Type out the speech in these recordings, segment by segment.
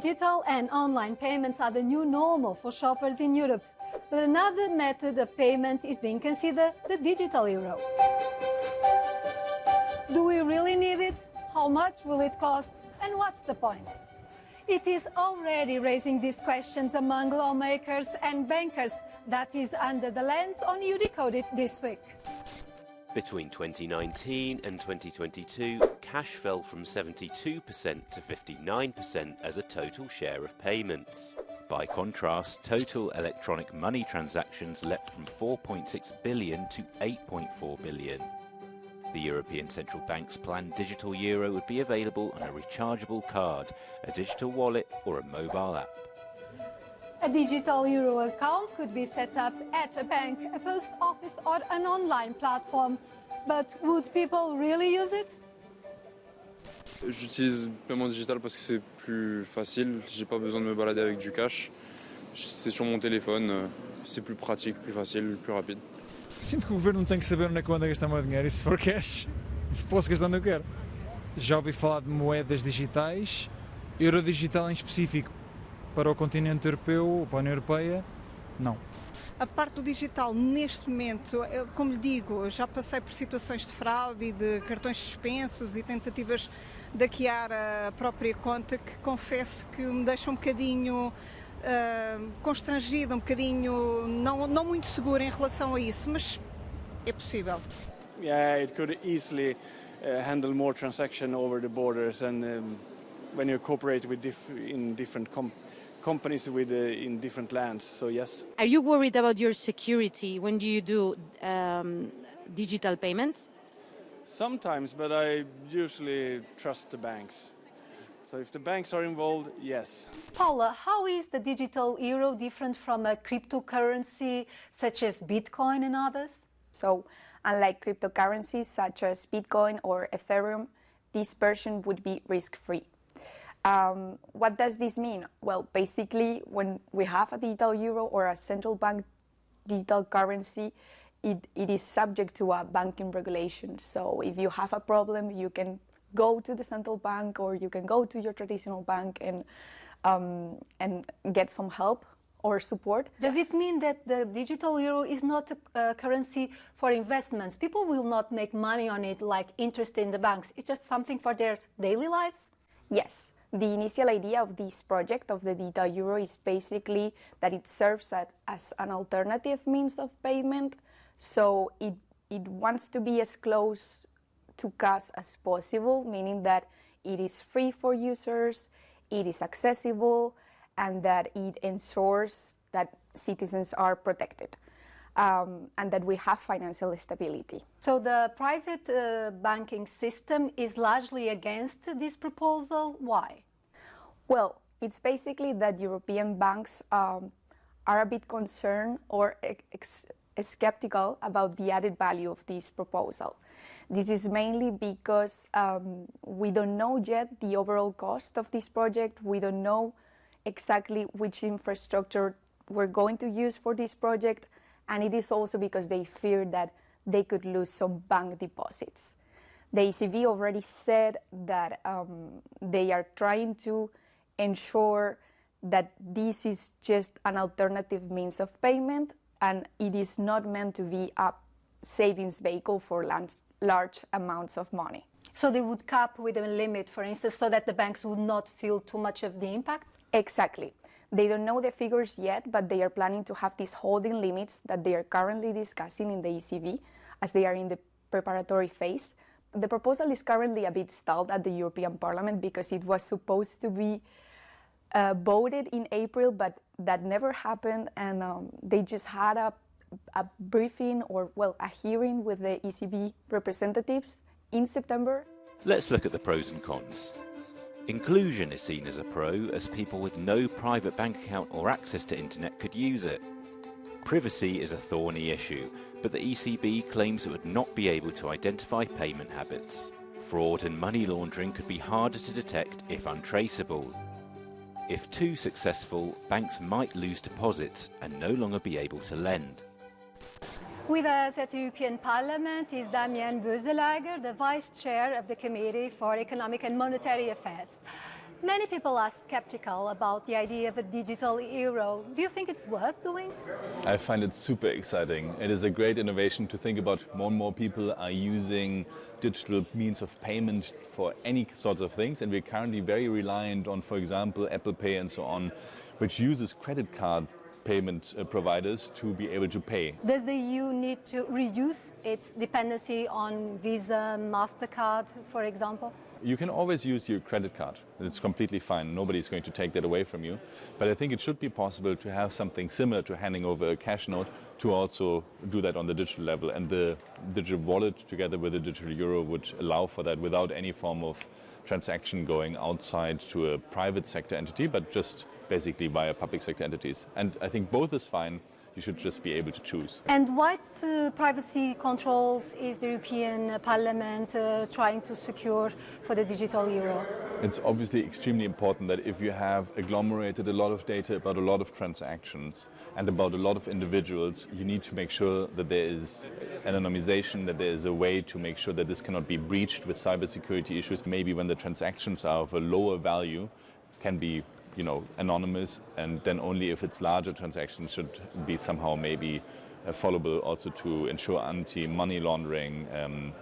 Digital and online payments are the new normal for shoppers in Europe. But another method of payment is being considered the digital euro. Do we really need it? How much will it cost? And what's the point? It is already raising these questions among lawmakers and bankers. That is under the lens on eu-decoded this week. Between 2019 and 2022, cash fell from 72% to 59% as a total share of payments. By contrast, total electronic money transactions leapt from 4.6 billion to 8.4 billion. The European Central Bank's planned digital euro would be available on a rechargeable card, a digital wallet or a mobile app. A digital euro account could be set up at a bank, a post office or an online platform. But would people really use it? J'utilise le paiement digital parce que c'est plus facile, j'ai pas besoin de me balader avec du cash. C'est sur mon téléphone, c'est plus pratique, plus facile, plus rapide. Sinto que o governo não tem que saber onde é que eu ando a gastar o meu dinheiro e se for cash, posso gastar onde eu quero. Já ouvi falar de moedas digitais, euro digital em específico. Para o continente europeu ou para a União Europeia, não. A parte do digital, neste momento, como lhe digo, já passei por situações de fraude e de cartões suspensos e tentativas de hackear a própria conta que confesso que me deixa um bocadinho constrangida, um bocadinho não muito segura em relação a isso, mas é possível. Yeah, it could easily handle more transaction over the borders and when you cooperate with in different companies in different lands, so yes. Are you worried about your security when you do digital payments? Sometimes, but I usually trust the banks. So if the banks are involved, yes. Paula, how is the digital euro different from a cryptocurrency such as Bitcoin and others? So, unlike cryptocurrencies such as Bitcoin or Ethereum, this version would be risk-free. What does this mean? Well, basically, when we have a digital euro or a central bank digital currency, it is subject to a banking regulation. So if you have a problem, you can go to the central bank or you can go to your traditional bank and get some help or support. Does it mean that the digital euro is not a currency for investments? People will not make money on it like interest in the banks. It's just something for their daily lives? Yes. The initial idea of this project of the digital euro is basically that it serves as an alternative means of payment. So it wants to be as close to cash as possible, meaning that it is free for users, it is accessible, and that it ensures that citizens are protected. And that we have financial stability. So the private banking system is largely against this proposal. Why? Well, it's basically that European banks are a bit concerned or skeptical about the added value of this proposal. This is mainly because we don't know yet the overall cost of this project. We don't know exactly which infrastructure we're going to use for this project. And it is also because they fear that they could lose some bank deposits. The ECB already said that they are trying to ensure that this is just an alternative means of payment and it is not meant to be a savings vehicle for large amounts of money. So they would cap with a limit, for instance, so that the banks would not feel too much of the impact? Exactly. They don't know the figures yet, but they are planning to have these holding limits that they are currently discussing in the ECB as they are in the preparatory phase. The proposal is currently a bit stalled at the European Parliament because it was supposed to be voted in April, but that never happened, and they just had a briefing or, well, a hearing with the ECB representatives in September. Let's look at the pros and cons. Inclusion is seen as a pro, as people with no private bank account or access to internet could use it. Privacy is a thorny issue, but the ECB claims it would not be able to identify payment habits. Fraud and money laundering could be harder to detect if untraceable. If too successful, banks might lose deposits and no longer be able to lend. With us at the European Parliament is Damien Boeselager, the Vice Chair of the Committee for Economic and Monetary Affairs. Many people are skeptical about the idea of a digital euro. Do you think it's worth doing? I find it super exciting. It is a great innovation to think about. More and more people are using digital means of payment for any sorts of things, and we're currently very reliant on, for example, Apple Pay and so on, which uses credit card payment providers to be able to pay. Does the EU need to reduce its dependency on Visa, MasterCard, for example? You can always use your credit card. It's completely fine. Nobody's going to take that away from you. But I think it should be possible to have something similar to handing over a cash note to also do that on the digital level. And the digital wallet together with the digital euro would allow for that without any form of transaction going outside to a private sector entity, but just basically via public sector entities. And I think both is fine. You should just be able to choose. And what privacy controls is the European Parliament trying to secure for the digital euro? It's obviously extremely important that if you have agglomerated a lot of data about a lot of transactions and about a lot of individuals, you need to make sure that there is anonymization, that there is a way to make sure that this cannot be breached with cybersecurity issues. Maybe when the transactions are of a lower value, can be anonymous, and then only if it's larger transactions should be somehow maybe followable also to ensure anti-money laundering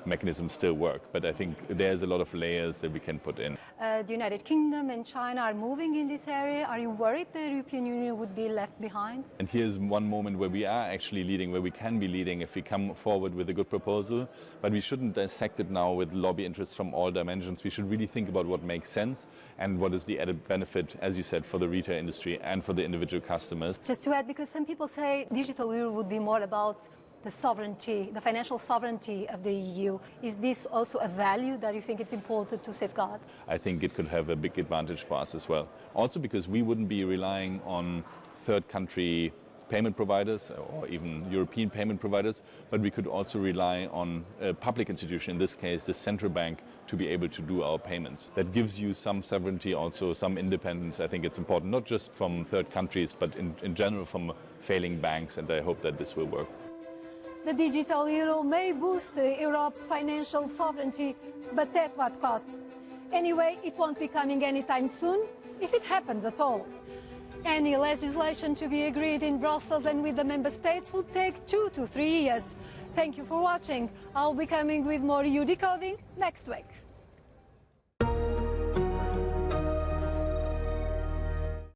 mechanisms still work. But I think there's a lot of layers that we can put in. The United Kingdom and China are moving in this area. Are you worried the European Union would be left behind? And here's one moment where we are actually leading, where we can be leading if we come forward with a good proposal. But we shouldn't dissect it now with lobby interests from all dimensions. We should really think about what makes sense and what is the added benefit, as you said, for the retail industry and for the individual customers. Just to add, because some people say digital euro would be more about the sovereignty, the financial sovereignty of the EU. Is this also a value that you think it's important to safeguard? I think it could have a big advantage for us as well. Also because we wouldn't be relying on third country payment providers or even European payment providers, but we could also rely on a public institution, in this case the central bank, to be able to do our payments. That gives you some sovereignty, also some independence. I think it's important, not just from third countries, but in general from failing banks, and I hope that this will work. The digital euro may boost Europe's financial sovereignty, but at what cost? Anyway, it won't be coming anytime soon, if it happens at all. Any legislation to be agreed in Brussels and with the member states would take 2 to 3 years. Thank you for watching. I'll be coming with more eu-decoding next week.